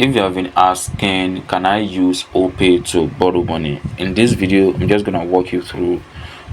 If you have been asking, can I use Opay to borrow money? In this video, I'm just gonna walk you through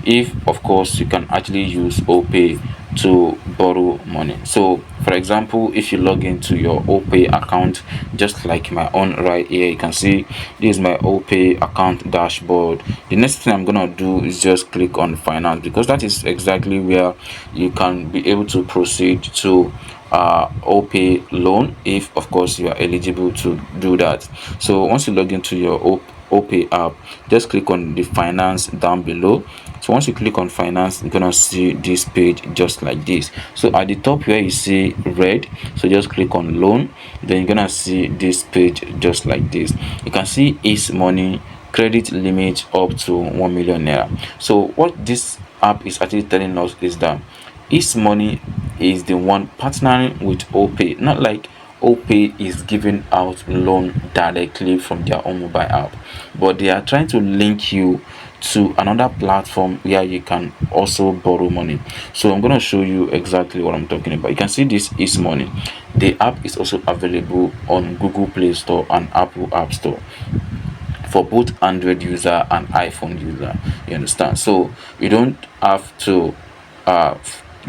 if, of course, you can actually use Opay to borrow money. So, for example, if you log into your Opay account, just like my own right here, you can see this is my Opay account dashboard. The next thing I'm gonna do is just click on finance, because that is exactly where you can be able to proceed to Opay loan, if of course you are eligible to do that. So once you log into your Opay app, just click on the finance down below. So once you click on finance, you're gonna see this page just like this. So at the top where you see red, so just click on loan, then you're gonna see this page just like this. You can see Ease Money credit limit up to 1 million naira. So what this app is actually telling us is that Ease Money is the one partnering with Opay, not like Opay is giving out loan directly from their own mobile app, but they are trying to link you to another platform where you can also borrow money. So I'm going to show you exactly what I'm talking about. You can see this Ease Money. The app is also available on Google Play Store and Apple App Store for both Android user and iPhone user. You understand? So you don't have to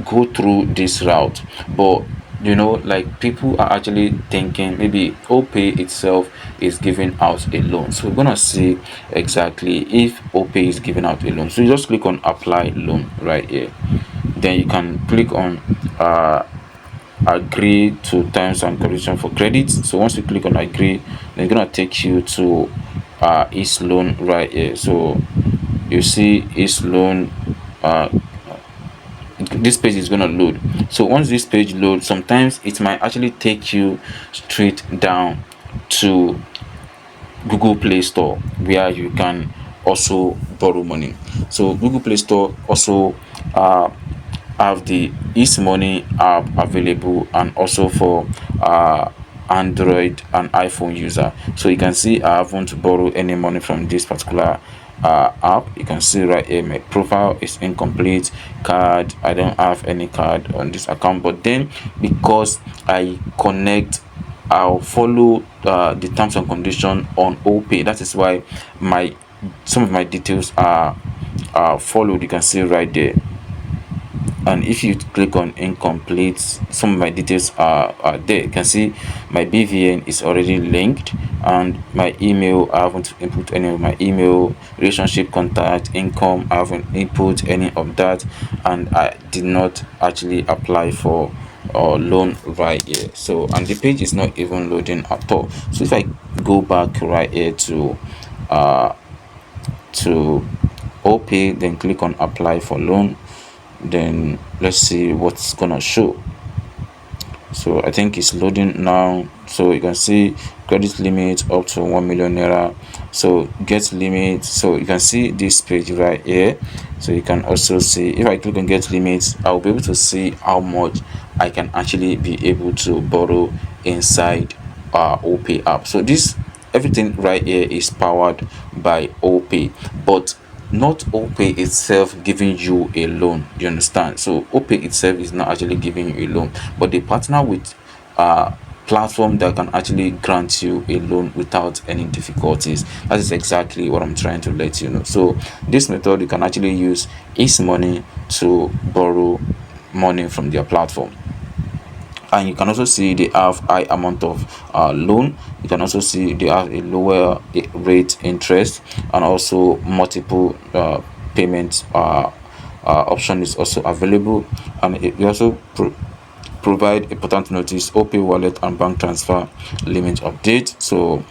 go through this route, but like people are actually thinking maybe Opay itself is giving out a loan. So we're gonna see exactly if Opay is giving out a loan. So you just click on apply loan right here, then you can click on agree to terms and conditions for credit. So once you click on agree, then it's gonna take you to Ease Loan right here. So you see Ease Loan, this page is going to load. So once this page loads, sometimes it might actually take you straight down to Google Play Store, where you can also borrow money. So Google Play Store also have the Ease Money app available, and also for Android and iPhone user. So you can see I haven't borrowed any money from this particular app. You can see right here my profile is incomplete, card, I don't have any card on this account. But then because I connect, I'll follow the terms and condition on Opay. That is why some of my details are followed. You can see right there. And if you click on incomplete, some of my details are there. You can see my BVN is already linked, and my email, I haven't input any of my email, relationship, contact, income, I haven't input any of that, and I did not actually apply for loan right here. So, and the page is not even loading at all. So if I go back right here to Opay, then click on apply for loan, then let's see what's gonna show. So I think it's loading now. So you can see credit limit up to 1 million naira. So get limit, so you can see this page right here. So you can also see, if I click on get limits, I'll be able to see how much I can actually be able to borrow inside Opay app. So this everything right here is powered by Opay, but not Opay itself giving you a loan. You understand? So Opay itself is not actually giving you a loan, but they partner with platform that can actually grant you a loan without any difficulties. That is exactly what I'm trying to let you know. So this method, you can actually use Ease Money to borrow money from their platform. And you can also see they have high amount of loan. You can also see they have a lower rate interest, and also multiple payment option is also available. And we also provide important notice, Opay wallet and bank transfer limit update. So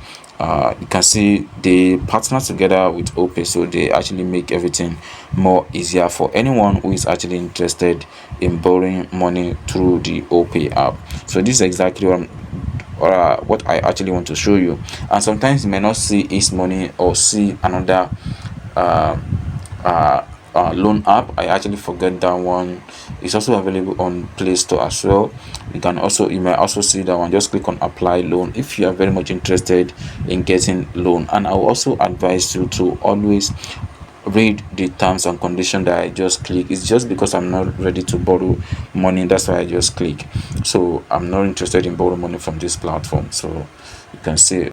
you can see they partner together with Opay, so they actually make everything more easier for anyone who is actually interested in borrowing money through the Opay app. So this is exactly what I actually want to show you. And sometimes you may not see Ease Money or see another loan app. I actually forget that one. It's also available on Play Store as well. You may also see that one. Just click on apply loan if you are very much interested in getting loan. And I will also advise you to always read the terms and condition that I just click. It's just because I'm not ready to borrow money, that's why I just click. So I'm not interested in borrow money from this platform. So you can see